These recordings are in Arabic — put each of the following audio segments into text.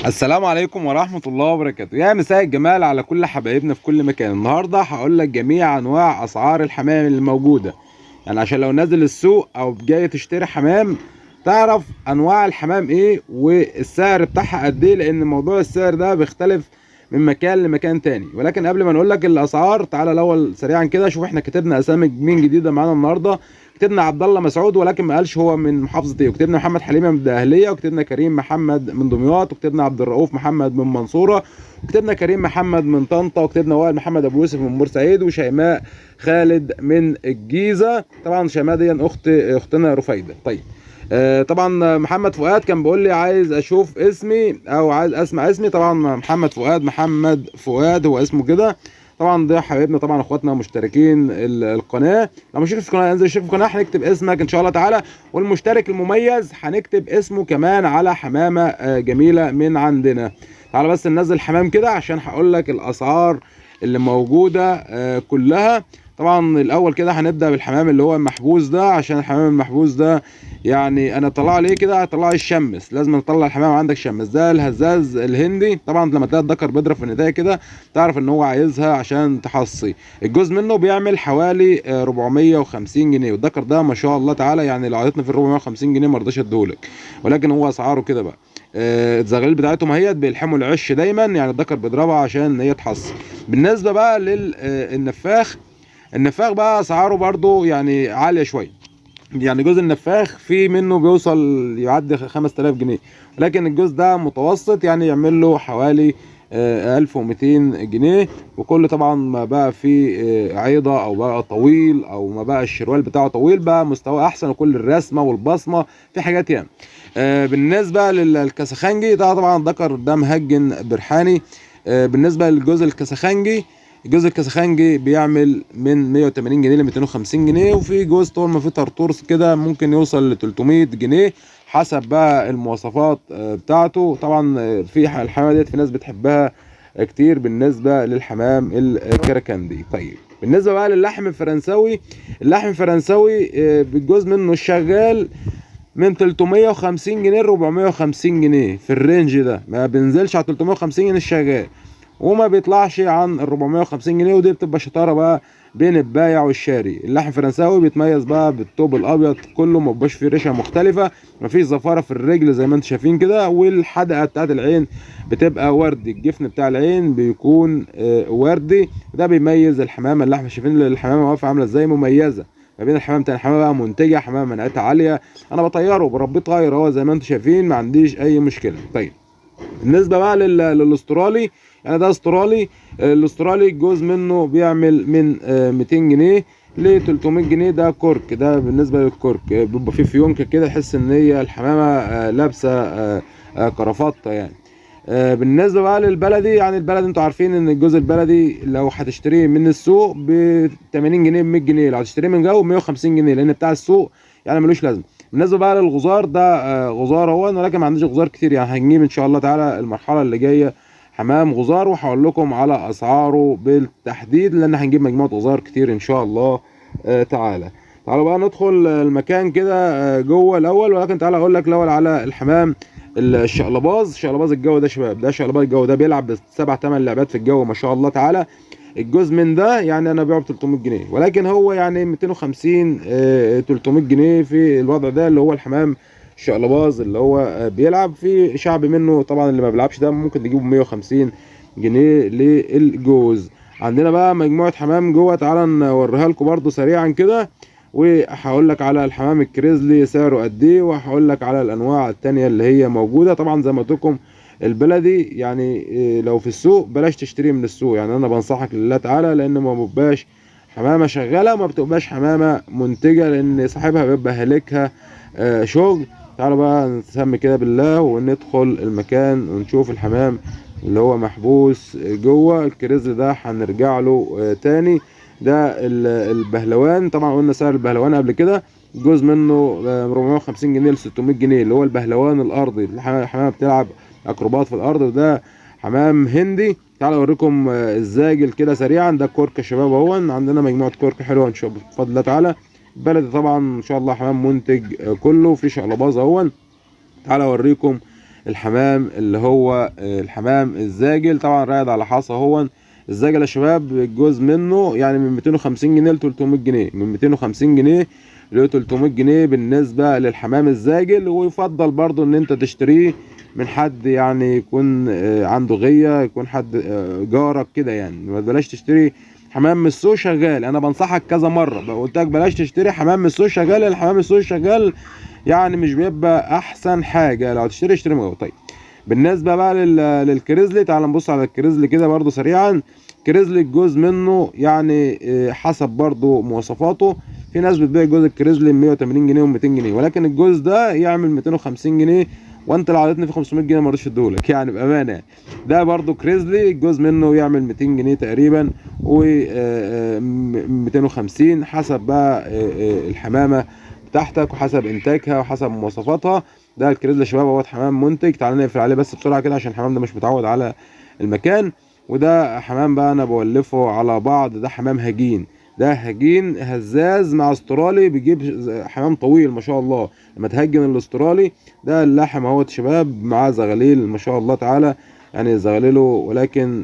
السلام عليكم ورحمة الله وبركاته. يا مساء الجمال على كل حبايبنا في كل مكان. النهاردة هقول لك جميع انواع اسعار الحمام اللي موجودة، يعني عشان لو نازل السوق او جاي تشتري حمام تعرف انواع الحمام ايه والسعر بتاعها قد ايه، لان موضوع السعر ده بيختلف من مكان لمكان تاني. ولكن قبل ما نقول لك الاسعار تعالى الاول سريعا كده شوف احنا كتبنا اسامي مين جديدة معانا النهارده. كتبنا عبد الله مسعود ولكن ما قالش هو من محافظه ايه، وكتبنا محمد حليمه من الدقهليه، وكتبنا كريم محمد من دمياط، وكتبنا عبد الرؤوف محمد من منصوره، وكتبنا كريم محمد من طنطا، وكتبنا وائل محمد ابو يوسف من بورسعيد، وشيماء خالد من الجيزه. طبعا شيماء دي اختنا رفيده. طيب طبعا محمد فؤاد كان بيقول لي عايز اشوف اسمي او عايز اسمع اسمي. طبعا محمد فؤاد هو اسمه كده. طبعا ده حبايبنا طبعا اخواتنا مشتركين القناه. لو مشترك في القناه انزل اشترك في القناه هنكتب اسمك ان شاء الله تعالى، والمشترك المميز هنكتب اسمه كمان على حمامه جميله من عندنا. تعالى بس ننزل حمام كده عشان هقول لك الاسعار اللي موجوده كلها. طبعا الاول كده هنبدا بالحمام اللي هو المحبوس ده، عشان الحمام المحبوس ده يعني انا طلع عليه كده هطلع الشمس، لازم تطلع الحمام عندك شمس. ده الهزاز الهندي. طبعا لما تلاقي الذكر بيضرب في النتايه كده تعرف ان هو عايزها عشان تحصي. الجوز منه بيعمل حوالي 450 جنيه، والذكر ده ما شاء الله تعالى يعني لو عطتني في ال 450 جنيه ما رضاش اديهولك، ولكن هو اسعاره كده بقى. الزغاليل بتاعتهم هي بيلحموا العش دايما، يعني الذكر بيضربها عشان هي تحصي. بالنسبه بقى للنفاخ، النفاخ بقى اسعاره برضو يعني عاليه شويه. يعني جوز النفاخ في منه بيوصل يعدي 5000 جنيه، ولكن الجوز ده متوسط يعني يعمل له حوالي 1200 جنيه. وكل طبعا ما بقى في عيضة او بقى طويل او ما بقى الشروال بتاعه طويل بقى مستوى احسن، وكل الرسمة والبصمة في حاجات يعني. بالنسبة للكسخنجي ده طبعا الذكر ده مهجن برحاني. بالنسبة للجوز الكسخنجي، الجوز الكسخنجي بيعمل من 180 جنيه ل 250 جنيه، وفي جوز طول ما في طرطورس كده ممكن يوصل ل 300 جنيه حسب بقى المواصفات بتاعته. طبعا في الحمامه ديت في ناس بتحبها كتير بالنسبه للحمام الكركندي. طيب بالنسبه بقى للحم الفرنساوي، اللحم الفرنساوي بالجوز منه الشغال من 350 جنيه ل 450 جنيه، في الرينج ده ما بينزلش على 350 جنيه الشغال وما بيطلعش عن ال 450 جنيه. ودي بتبقى شطاره بقى بين البايع والشاري. اللحم الفرنساوي بيتميز بقى بالثوب الابيض كله، ما بيبقاش فيه ريشه مختلفه، ما فيش زفاره في الرجل زي ما انتم شايفين كده، والحدقه بتاعت العين بتبقى وردي، الجفن بتاع العين بيكون وردي. ده بيميز الحمامه. اللحم شايفين الحمامه واقفه عامله ازاي مميزه ما بين الحمام تاني. حمامه بقى منتجه، حمامه مناعتها عاليه، انا بطيره بربيه طاير اهو زي ما انتم شايفين، ما عنديش اي مشكله. طيب بالنسبه بقى للاسترالي، يعني ده استرالي. الاسترالي الجوز منه بيعمل من 200 جنيه ل 300 جنيه. ده كرك، ده بالنسبه للكرك بيبقى فيه فيونكه كده تحس ان هي الحمامه لابسه كرافطه يعني. بالنسبه بقى للبلدي، يعني البلدي انتوا عارفين ان الجوز البلدي لو هتشتريه من السوق ب 80 جنيه ب 100 جنيه، لو هتشتريه من جو ب 150 جنيه، لان بتاع السوق يعني ملوش لازمه. بالنسبه بقى للغزار ده غزار اهو، ولكن ما عنديش غزار كتير، يعني هنجيب ان شاء الله تعالى المرحله اللي جايه حمام غزار وهقول لكم على اسعاره بالتحديد، لان هنجيب مجموعه غزار كتير ان شاء الله تعالى. تعالوا بقى ندخل المكان كده جوه الاول، ولكن تعالى اقول لك الاول على الحمام الشقلباز. شقلباز الجو ده شباب، ده شقلباز الجو ده بيلعب بسبع 8 لعبات في الجو ما شاء الله تعالى. الجوز من ده يعني انا بيعه ب 300 جنيه، ولكن هو يعني 250 300 جنيه في الوضع ده اللي هو الحمام الشقلباز اللي هو بيلعب. في شعب منه طبعا اللي ما بيلعبش ده ممكن تجيبه ب 150 جنيه للجوز. عندنا بقى مجموعه حمام جوه، تعالى نوريها لكم برده سريعا كده، وهقول لك على الحمام الكريزلي سعره قد ايه، وهقول لك على الانواع التانية اللي هي موجوده. طبعا زي ما قلت لكم البلدي يعني لو في السوق بلاش تشتريه من السوق، يعني انا بنصحك لله تعالى، لان ما بيبقاش حمامه شغاله وما بتبقاش حمامه منتجه، لان صاحبها بيبقى هالكها شغل. تعالوا بقى نسمي كده بالله وندخل المكان ونشوف الحمام اللي هو محبوس جوه. الكريزل ده هنرجع له تاني. ده البهلوان، طبعا قلنا سعر البهلوان قبل كده، جزء منه 450 جنيه ل 600 جنيه اللي هو البهلوان الارضي، الحمامه بتلعب اكروبات في الارض. وده حمام هندي. تعالوا اوريكم الزاجل كده سريعا. ده كورك يا شباب اهو، عندنا مجموعه كورك حلوه ان شاء الله بفضل الله تعالى. البلدي طبعا ان شاء الله حمام منتج كله في شقلباز اهو. تعالوا اوريكم الحمام اللي هو الحمام الزاجل. طبعا رايد على حصى هو الزاجل يا شباب، الجزء منه يعني من 250 جنيه ل 300 جنيه، من 250 جنيه ل 300 جنيه بالنسبه للحمام الزاجل. ويفضل برضو ان انت تشتريه من حد يعني يكون عنده غيه، يكون حد جارك كده يعني. ما بلاش تشتري حمام من السوق شغال. انا بنصحك كذا مره قلت لك بلاش تشتري حمام من السوق شغال. الحمام من السوق شغال يعني مش بيبقى احسن حاجه. لو تشتري اشتري من. طيب بالنسبه بقى للكريزلي، تعال نبص على الكريزلي كده برضو سريعا. كريزلي الجوز منه يعني حسب برضو مواصفاته. في ناس بتبيع جوز الكريزلي 180 جنيه و200 جنيه، ولكن الجوز ده يعمل 250 جنيه، وانت لو عطيتني في 500 جنيه ما رضيتش اديهولك يعني بامانه يعني. ده برضو كريزلي الجوز منه يعمل 200 جنيه تقريبا و 250 حسب بقى الحمامه بتاعتك وحسب انتاجها وحسب مواصفاتها. ده الكريزلي يا شباب اهوت حمام منتج. تعالى نقفل عليه بس بسرعه كده عشان الحمام ده مش متعود على المكان. وده حمام بقى انا بولفه على بعض. ده حمام هجين، ده هجين هزاز مع استرالي، بيجيب حمام طويل ما شاء الله. لما تهجن الاسترالي ده اللحم اهوت شباب مع زغاليل ما شاء الله تعالى، يعني زغاليله ولكن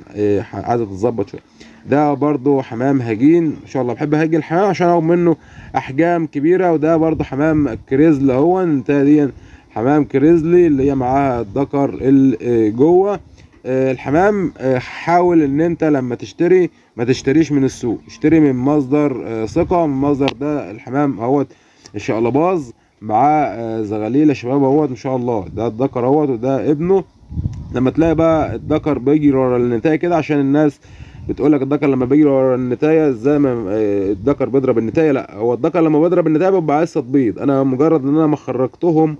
عايزه تتظبط شويه. ده برضو حمام هجين ما شاء الله. بحب اهجن الحمام عشان اخد منه احجام كبيره. وده برضو حمام كريزلي اهو دي حمام كريزلي اللي هي معاها الذكر اللي جوه. الحمام حاول ان انت لما تشتري ما تشتريش من السوق، اشتري من مصدر ثقه. من مصدر ده الحمام اهوت الشقلباز معاه زغاليل يا شباب اهوت ما شاء الله. ده الذكر اهوت وده ابنه. لما تلاقي بقى الذكر بيجري ورا النتايه كده، عشان الناس بتقول لك الذكر لما بيجري ورا النتايه ازاي ما الذكر بيضرب النتايه. لا، هو الذكر لما بيضرب النتايه بيبقى عايز تبيض. انا مجرد ان انا ما خرجتهم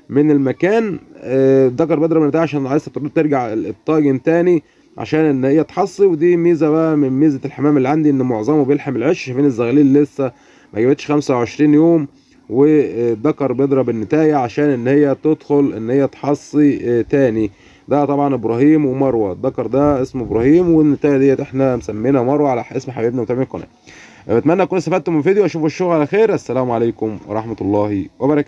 من المكان الذكر بيضرب النتايه عشان عايز ترجع الطاجن تاني عشان ان هي تحصي. ودي ميزه بقى من ميزه الحمام اللي عندي، ان معظمه بيلحم العش. شايفين الزغاليل لسه ما جابتش 25 يوم والذكر بيضرب النتايه عشان ان هي تدخل ان هي تحصي تاني. ده طبعا ابراهيم ومروه. الذكر ده اسمه ابراهيم والنتايه ديت احنا مسمينها مروه على اسم حبيبنا ومتابعين القناه. بتمنى تكونوا استفدتم من الفيديو واشوفوا الشغل على خير. السلام عليكم ورحمه الله وبركاته.